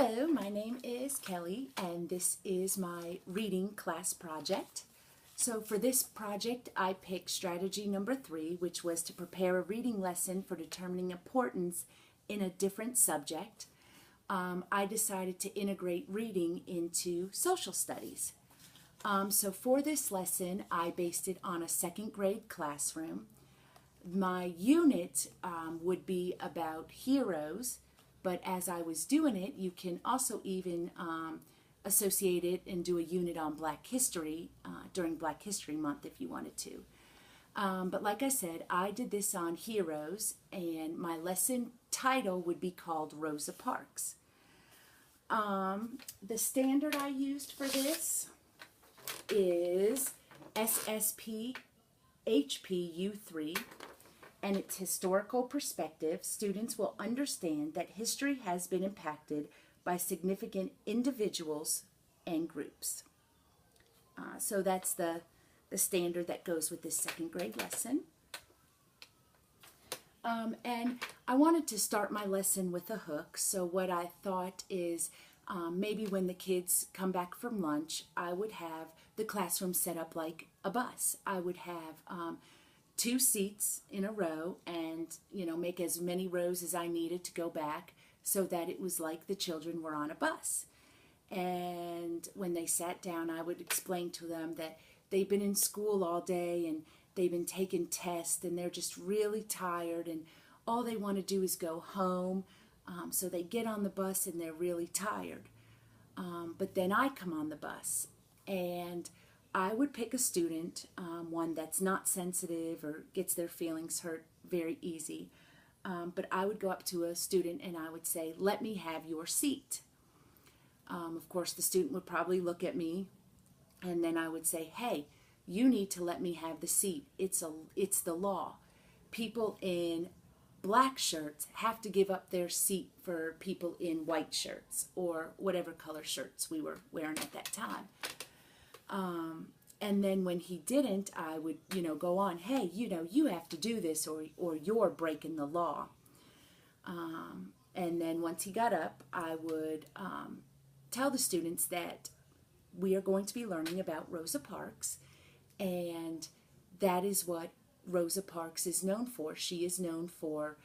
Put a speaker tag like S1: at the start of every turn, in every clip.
S1: Hello, my name is Kelly, and this is my reading class project. So for this project, I picked strategy number 3, which was to prepare a reading lesson for determining importance in a different subject. I decided to integrate reading into social studies. So for this lesson, I based it on a second grade classroom. My unit would be about heroes, but as I was doing it, you can also even associate it and do a unit on Black History during Black History Month if you wanted to. But like I said, I did this on heroes, and my lesson title would be called Rosa Parks. The standard I used for this is SSP HPU3, and its historical perspective. Students will understand that history has been impacted by significant individuals and groups. So that's the standard that goes with this second grade lesson. And I wanted to start my lesson with a hook. So what I thought is maybe when the kids come back from lunch, I would have the classroom set up like a bus. I would have 2 seats in a row and, make as many rows as I needed to go back so that it was like the children were on a bus. And when they sat down, I would explain to them that they've been in school all day and they've been taking tests and they're just really tired and all they want to do is go home. So they get on the bus and they're really tired. But then I come on the bus and I would pick a student, one that's not sensitive or gets their feelings hurt very easy. But I would go up to a student and I would say, "Let me have your seat." Of course, the student would probably look at me and then I would say, "Hey, you need to let me have the seat. It's the law. People in black shirts have to give up their seat for people in white shirts," or whatever color shirts we were wearing at that time. And then when he didn't, I would, go on, "Hey, you have to do this or you're breaking the law." And then once he got up, I would tell the students that we are going to be learning about Rosa Parks, and that is what Rosa Parks is known for. She is known for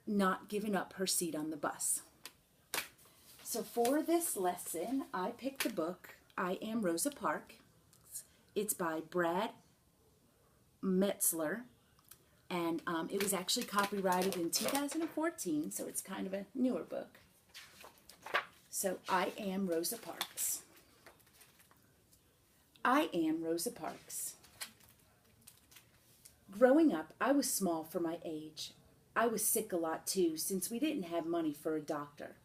S1: not giving up her seat on the bus. So for this lesson, I picked the book, I Am Rosa Parks. It's by Brad Meltzer, and it was actually copyrighted in 2014, so it's kind of a newer book. So I Am Rosa Parks. I am Rosa Parks. Growing up, I was small for my age. I was sick a lot too, since we didn't have money for a doctor.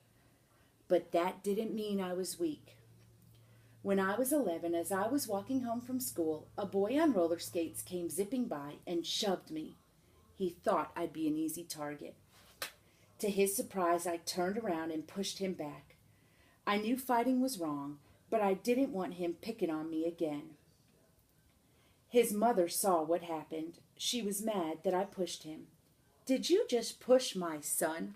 S1: But that didn't mean I was weak. When I was 11, as I was walking home from school, a boy on roller skates came zipping by and shoved me. He thought I'd be an easy target. To his surprise, I turned around and pushed him back. I knew fighting was wrong, but I didn't want him picking on me again. His mother saw what happened. She was mad that I pushed him. "Did you just push my son?"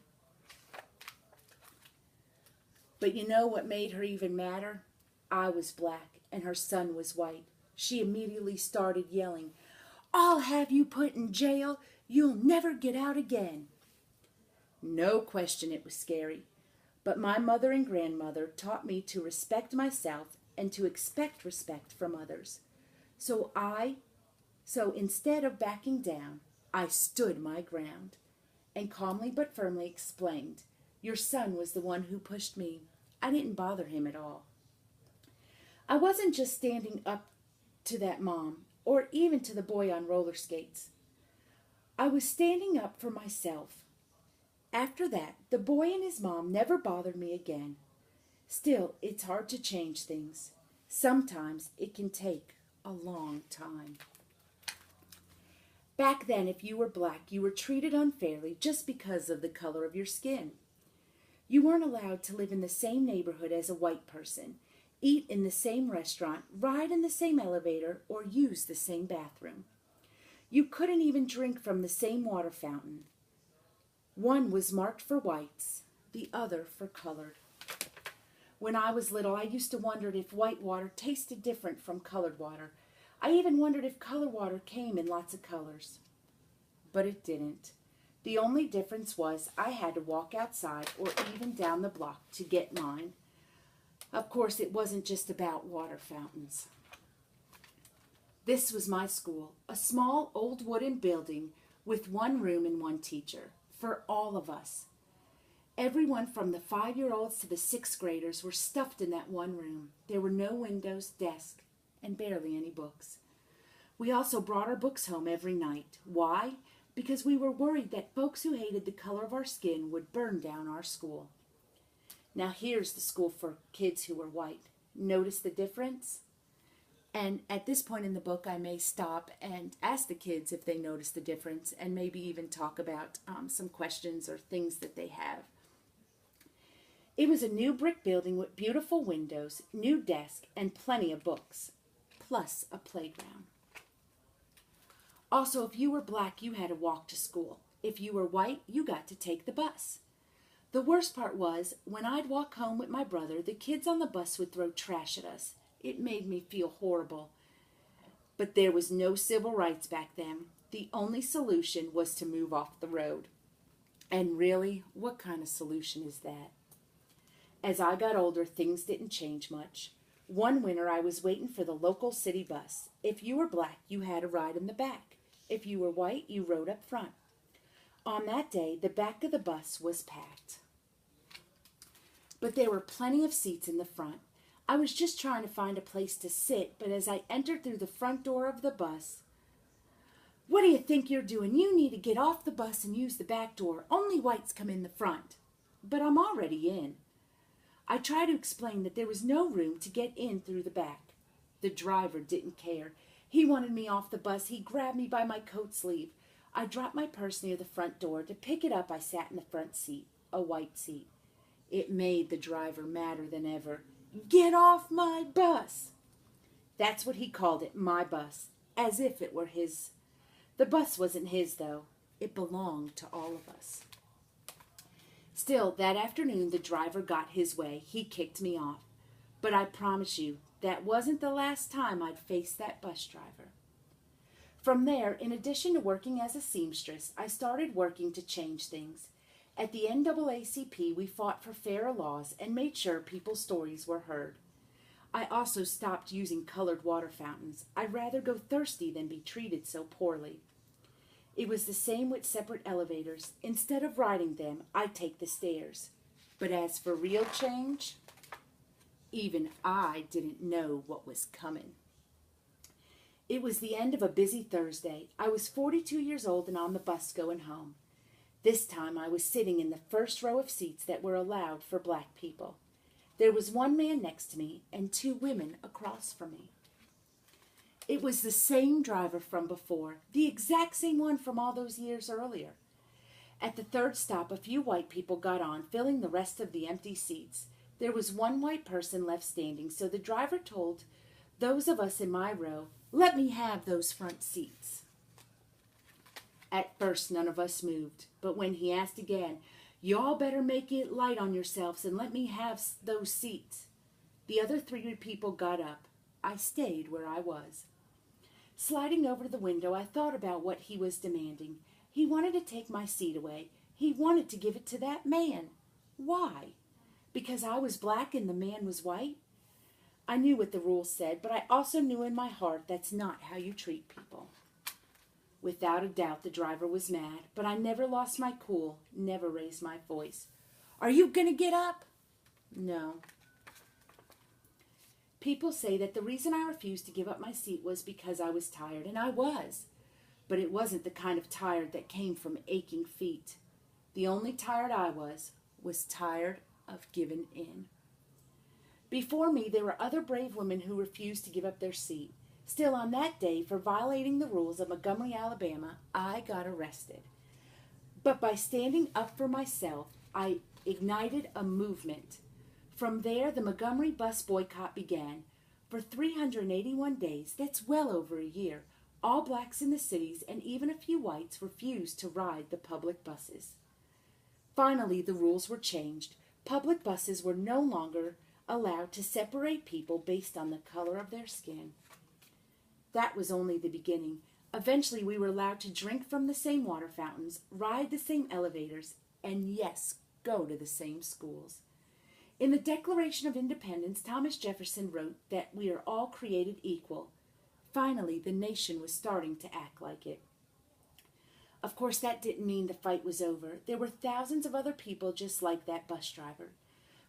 S1: But you know what made her even madder? I was black and her son was white. She immediately started yelling, "I'll have you put in jail. You'll never get out again." No question it was scary. But my mother and grandmother taught me to respect myself and to expect respect from others. So instead of backing down, I stood my ground and calmly but firmly explained, "Your son was the one who pushed me. I didn't bother him at all." I wasn't just standing up to that mom or even to the boy on roller skates. I was standing up for myself. After that, the boy and his mom never bothered me again. Still, it's hard to change things. Sometimes it can take a long time. Back then, if you were black, you were treated unfairly just because of the color of your skin. You weren't allowed to live in the same neighborhood as a white person, eat in the same restaurant, ride in the same elevator, or use the same bathroom. You couldn't even drink from the same water fountain. One was marked for whites, the other for colored. When I was little, I used to wonder if white water tasted different from colored water. I even wondered if colored water came in lots of colors. But it didn't. The only difference was I had to walk outside or even down the block to get mine. Of course, it wasn't just about water fountains. This was my school, a small old wooden building with one room and one teacher, for all of us. Everyone from the 5-year-olds to the 6th graders were stuffed in that one room. There were no windows, desks, and barely any books. We also brought our books home every night. Why? Because we were worried that folks who hated the color of our skin would burn down our school. Now here's the school for kids who were white. Notice the difference? And at this point in the book, I may stop and ask the kids if they notice the difference and maybe even talk about some questions or things that they have. It was a new brick building with beautiful windows, new desks, and plenty of books, plus a playground. Also, if you were black, you had to walk to school. If you were white, you got to take the bus. The worst part was, when I'd walk home with my brother, the kids on the bus would throw trash at us. It made me feel horrible. But there was no civil rights back then. The only solution was to move off the road. And really, what kind of solution is that? As I got older, things didn't change much. One winter, I was waiting for the local city bus. If you were black, you had a ride in the back. If you were white, you rode up front. On that day, the back of the bus was packed. But there were plenty of seats in the front. I was just trying to find a place to sit, but as I entered through the front door of the bus, "What do you think you're doing? You need to get off the bus and use the back door. Only whites come in the front." But I'm already in. I tried to explain that there was no room to get in through the back. The driver didn't care. He wanted me off the bus. He grabbed me by my coat sleeve. I dropped my purse near the front door. To pick it up, I sat in the front seat, a white seat. It made the driver madder than ever. "Get off my bus!" That's what he called it, my bus, as if it were his. The bus wasn't his, though. It belonged to all of us. Still, that afternoon, the driver got his way. He kicked me off. But I promise you, that wasn't the last time I'd face that bus driver. From there, in addition to working as a seamstress, I started working to change things. At the NAACP, we fought for fairer laws and made sure people's stories were heard. I also stopped using colored water fountains. I'd rather go thirsty than be treated so poorly. It was the same with separate elevators. Instead of riding them, I'd take the stairs. But as for real change, even I didn't know what was coming. It was the end of a busy Thursday. I was 42 years old and on the bus going home. This time I was sitting in the first row of seats that were allowed for black people. There was one man next to me and 2 women across from me. It was the same driver from before, the exact same one from all those years earlier. At the third stop, a few white people got on, filling the rest of the empty seats. There was one white person left standing, so the driver told those of us in my row, "Let me have those front seats." At first, none of us moved, but when he asked again, "Y'all better make it light on yourselves and let me have those seats." The other 3 people got up. I stayed where I was. Sliding over to the window, I thought about what he was demanding. He wanted to take my seat away. He wanted to give it to that man. Why? Because I was black and the man was white? I knew what the rules said, but I also knew in my heart that's not how you treat people. Without a doubt, the driver was mad, but I never lost my cool, never raised my voice. "Are you going to get up?" No. People say that the reason I refused to give up my seat was because I was tired, and I was. But it wasn't the kind of tired that came from aching feet. The only tired I was tired of giving in. Before me, there were other brave women who refused to give up their seat. Still, on that day, for violating the rules of Montgomery, Alabama, I got arrested. But by standing up for myself, I ignited a movement. From there, the Montgomery bus boycott began. For 381 days, that's well over a year, all blacks in the cities and even a few whites refused to ride the public buses. Finally, the rules were changed. Public buses were no longer allowed to separate people based on the color of their skin. That was only the beginning. Eventually, we were allowed to drink from the same water fountains, ride the same elevators, and yes, go to the same schools. In the Declaration of Independence, Thomas Jefferson wrote that we are all created equal. Finally, the nation was starting to act like it. Of course, that didn't mean the fight was over. There were thousands of other people just like that bus driver.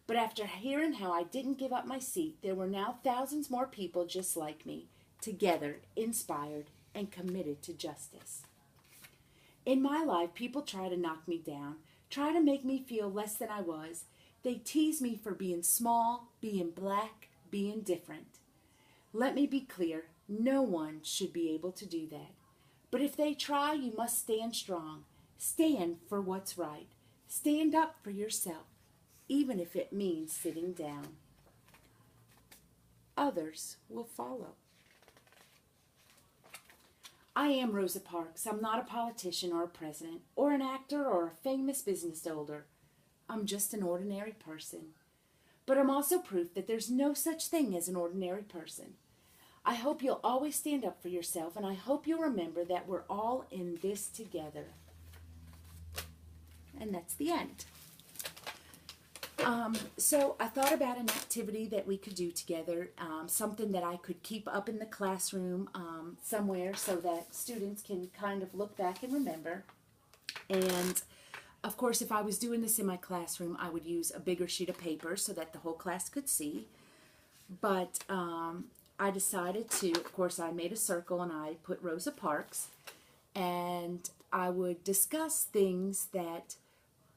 S1: But after hearing how I didn't give up my seat, there were now thousands more people just like me, together, inspired, and committed to justice. In my life, people try to knock me down, try to make me feel less than I was. They tease me for being small, being black, being different. Let me be clear, no one should be able to do that. But if they try, you must stand strong. Stand for what's right. Stand up for yourself, even if it means sitting down. Others will follow. I am Rosa Parks. I'm not a politician or a president or an actor or a famous business owner. I'm just an ordinary person. But I'm also proof that there's no such thing as an ordinary person. I hope you'll always stand up for yourself, and I hope you'll remember that we're all in this together. And that's the end. So I thought about an activity that we could do together, something that I could keep up in the classroom somewhere so that students can kind of look back and remember. And of course, if I was doing this in my classroom, I would use a bigger sheet of paper so that the whole class could see. But I decided to, of course, I made a circle and I put Rosa Parks, and I would discuss things that,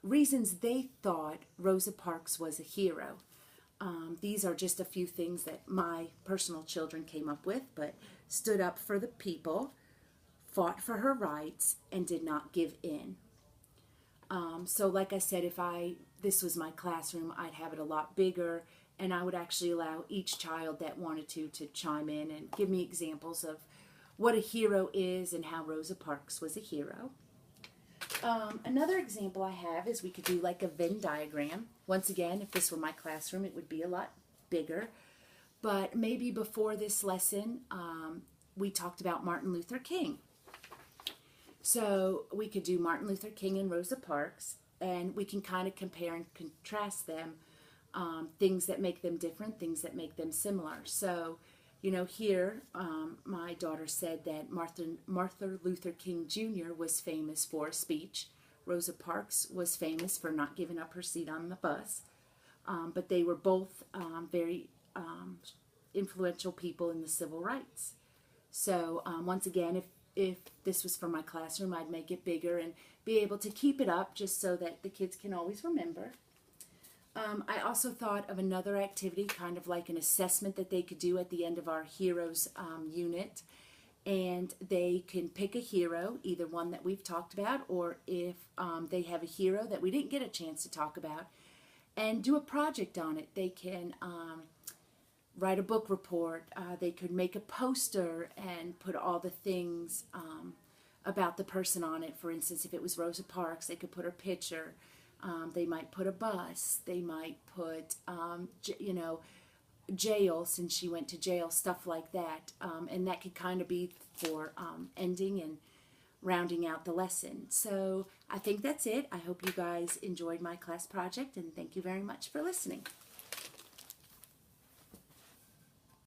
S1: reasons they thought Rosa Parks was a hero. These are just a few things that my personal children came up with, but stood up for the people, fought for her rights, and did not give in. So like I said, if this was my classroom, I'd have it a lot bigger, and I would actually allow each child that wanted to chime in and give me examples of what a hero is and how Rosa Parks was a hero. Another example I have is we could do like a Venn diagram. Once again, if this were my classroom, it would be a lot bigger. But maybe before this lesson, we talked about Martin Luther King. So we could do Martin Luther King and Rosa Parks, and we can kind of compare and contrast them, things that make them different, things that make them similar. So, you know, here my daughter said that Martin Luther King Jr. was famous for a speech. Rosa Parks was famous for not giving up her seat on the bus. But they were both very influential people in the civil rights. So once again, if this was for my classroom, I'd make it bigger and be able to keep it up just so that the kids can always remember. I also thought of another activity, kind of like an assessment that they could do at the end of our Heroes unit. And they can pick a hero, either one that we've talked about, or if they have a hero that we didn't get a chance to talk about, and do a project on it. They can write a book report. They could make a poster and put all the things about the person on it. For instance, if it was Rosa Parks, they could put her picture. They might put a bus. They might put, jail, since she went to jail, stuff like that. And that could kind of be for ending and rounding out the lesson. So I think that's it. I hope you guys enjoyed my class project, and thank you very much for listening.